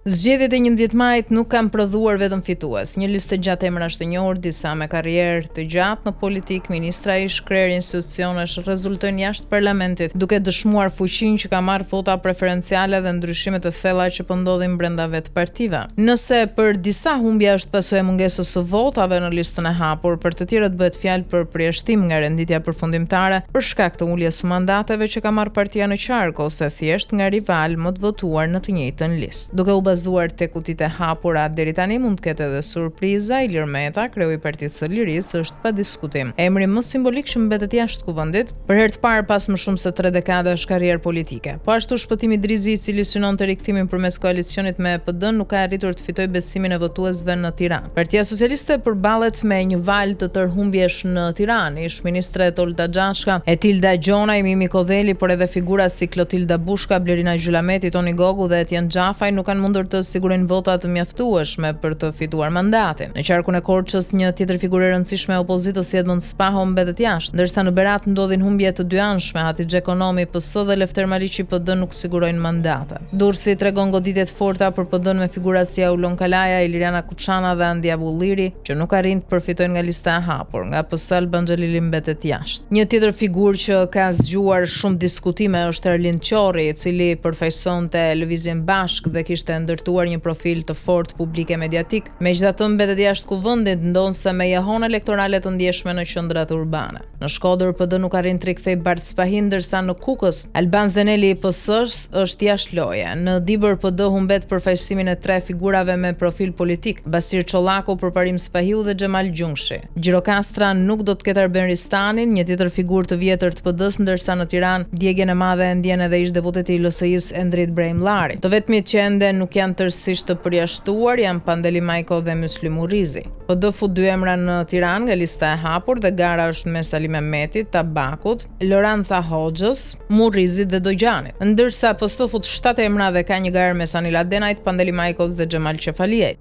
Zgjedhjet e 11 majit nuk kanë prodhuar vetëm fitues. Një listë gjatë emrash të njohur, disa me karrierë të gjatë në politik, ministra ish, krerë institucionesh rezultojnë jashtë parlamentit, duke dëshmuar fuqinë që ka marrë vota preferenciale dhe ndryshimet e thella që po ndodhin brenda vetë partive. Nëse për disa humbja është pasojë e mungesës së votave në listën e hapur, për të tjerët bëhet fjalë për përjashtim nga renditja përfundimtare për shkak të uljes së mandateve që ka marrë partia në qark ose thjesht nga rival më të votuar në të njëjtën listë. Duke u bazuar tek kutitë e hapura, deri tani mund të ketë edhe surpriza. Ilir Meta, kreu i Partisë së Lirisë, është pa diskutim emri më simbolik që mbetet jashtë kuvendit, për herë të parë pas më shumë se 3 dekadash karrierë politike. Po ashtu shpëtimi Drizi, i cili synon të rikthimin përmes koalicionit me PD-n, nuk ka arritur të fitojë besimin e votuesve në Tiranë. Partia Socialiste përballet me një val të tërhumbjesh në Tiranë. Ish ministre Tolta Xhashka, Etilda Gjona, Mimi Kodheli, por edhe figura si Klotilda Bushka, Blerina Gjylameti, Toni Gogu dhe Etienne Xhafaj nuk kanë mundur të sigurojnë vota të mjaftueshme për të fituar mandatin. Në qarkun e Korçës, një tjetër figurë e rëndësishme e opozitës si Edmond Spaho mbetet jashtë, ndërsa në Berat ndodhin humbje të dyanshme, Hatixhe Ekonomi PS dhe Lefter Mariqi PD nuk sigurojnë mandate. Durrësi tregon goditje të forta për PD-n me figura si Aulon Kalaja, Iliriana Kuçana dhe Andi Abulliri, që nuk arrin të përfitojnë nga lista e hapur. Nga PS Alban Xhelili mbetet jashtë. Një tjetër figurë që ka zgjuar shumë diskutime është Erlind Qorri, i cili përfaqësonte Lëvizjen Bashk dhe kishte ndërtuar një profil të fortë publik e mediatik, megjithatë mbetet jashtë kuvendit, ndonse me jehon elektorale të ndjeshme në qendrat urbane. Në Shkodër PD nuk arrin të rikthejë Bart Spahin, ndërsa në Kukës Alban Zeneli i PS-s është jashtë loje. Në Dibër PD humbet përfaqësimin e 3 figurave me profil politik, Basir Çollaku përparim Spahiu dhe Xhemal Gjungshi. Gjirokastra nuk do të ketë Arben Ristanin, një tjetër figurë të vjetër të PD-s, ndërsa në Tiranë djegjen e madhe e ndjen edhe ish deputeti i LSI-s Endrit Brahim Llari. Të vetmit që ende nuk janë tërësisht të përjashtuar janë Pandeli Majko dhe Mysli Murrizi. PD fut 2 emra në Tiranë nga lista e hapur dhe gara është me Salim Mehmetit, Tabakut, Loranca Hoxhës, Murrizit dhe Dojxhanit, ndërsa PS fut 7 emra dhe ka një garë me Sanila Denajt, Pandeli Majkos dhe Xhemal Qefaliej.